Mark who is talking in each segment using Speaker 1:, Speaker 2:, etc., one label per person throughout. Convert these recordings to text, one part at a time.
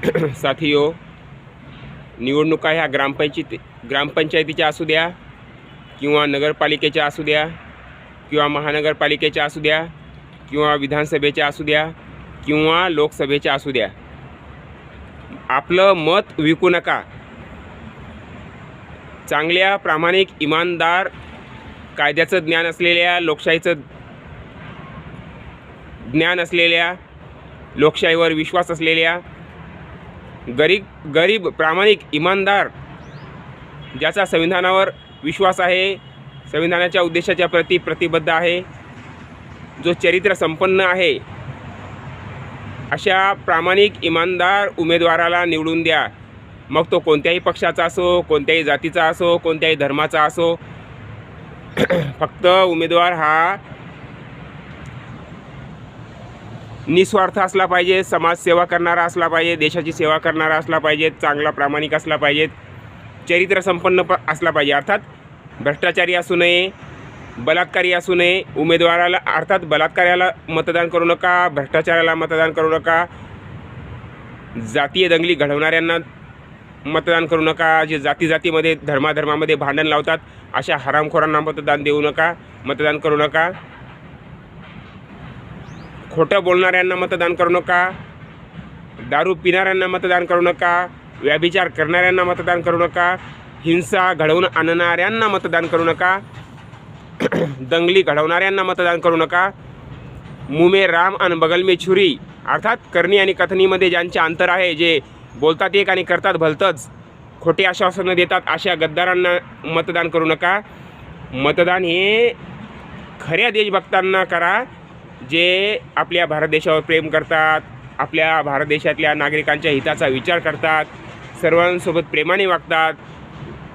Speaker 1: साथियो, निवडणुका ह्या ग्रामपंचायतीच्या असू द्या किंवा नगरपालिकेच्या असू द्या किंवा महानगरपालिकेच्या असू द्या किंवा विधानसभेच्या असू द्या किंवा लोकसभेच्या असू द्या, आपलं मत विकू नका. चांगल्या, प्रामाणिक, इमानदार, कायद्याचं ज्ञान असलेल्या, लोकशाहीचं ज्ञान असलेल्या, लोकशाहीवर विश्वास असलेल्या, गरीब प्रामाणिक, इमानदार, ज्याचा संविधानावर विश्वास आहे, संविधानाच्या उद्देशाच्या प्रती प्रतिबद्ध आहे, जो चरित्र संपन्न आहे, अशा प्रामाणिक, इमानदार उमेदवाराला निवडून द्या. मग तो कोणत्याही पक्षाचा असो, कोणत्याही जातीचा असो, कोणत्याही धर्माचा असो. फक्त उमेदवार हा निस्वार्थ असला पाहिजे, समाजसेवा करणारा असला पाहिजे, देशाची सेवा करणारा असला पाहिजे, चांगला प्रामाणिक असला पाहिजे, चरित्र संपन्न असला पाहिजे. अर्थात भ्रष्टाचारी असू नये, बलात्कारी असू नये. उमेदवाराला अर्थात बलात्कार्याला मतदान करू नका, भ्रष्टाचाराला मतदान करू नका, जातीय दंगली घडवणाऱ्यांना मतदान करू नका, जे जातीमध्ये धर्मामध्ये भांडण लावतात अशा हरामखोरांना मतदान करू नका. खोटं बोलणाऱ्यांना मतदान करू नका, दारू पिणाऱ्यांना मतदान करू नका, व्यभिचार करणाऱ्यांना मतदान करू नका, हिंसा घडवून आणणाऱ्यांना मतदान करू नका, दंगली घडवणाऱ्यांना मतदान करू नका. मुँह में राम आणि बगल में छुरी, अर्थात करणी आणि कथनीमध्ये ज्यांचे अंतर आहे, जे बोलतात एक आणि करतात भलतंच, खोटे आश्वासनं देतात, अशा गद्दारांना मतदान करू नका. मतदान हे खऱ्या देशभक्तांना करा, जे आपल्या भारत देशावर प्रेम करतात, आपल्या भारत देशातल्या नागरिकांच्या हिताचा विचार करतात, सर्वांसोबत प्रेमाने वागतात.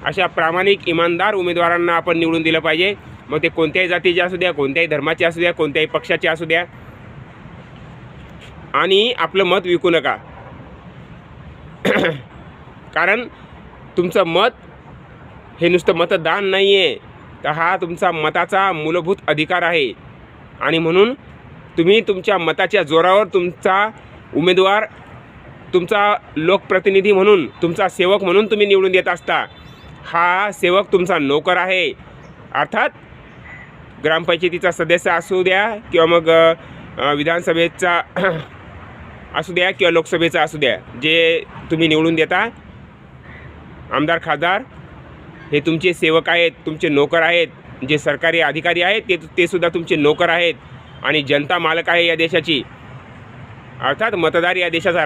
Speaker 1: अशा प्रामाणिक, इमानदार उमेदवारांना आपण निवडून दिलं पाहिजे. मग ते कोणत्याही जातीचे असू द्या, कोणत्याही धर्माचे असू द्या, कोणत्याही पक्षाचे असू द्या. आणि आपलं मत विकू नका. कारण तुमचं मत हे नुसतं मतदान नाही आहे, तर हा तुमचा मताचा मूलभूत अधिकार आहे. आणि म्हणून तुम्ही तुमच्या मताच्या जोरावर तुमचा उमेदवार, तुमचा लोकप्रतिनिधी म्हणून, तुमचा सेवक म्हणून तुम्ही निवडून देत असता. हा सेवक तुमचा नोकर आहे. अर्थात ग्रामपंचायतीचा सदस्य असू द्या किंवा मग विधानसभेचा असू द्या किंवा लोकसभेचा असू द्या, जे तुम्ही निवडून देता, आमदार, खासदार, हे तुमचे सेवक आहेत, तुमचे नोकर आहेत. जे सरकारी अधिकारी आहेत ते सुद्धा तुमचे नोकर आहेत. आणि जनता मालक आहे या देशाची. अर्थात मतदार या देशाचा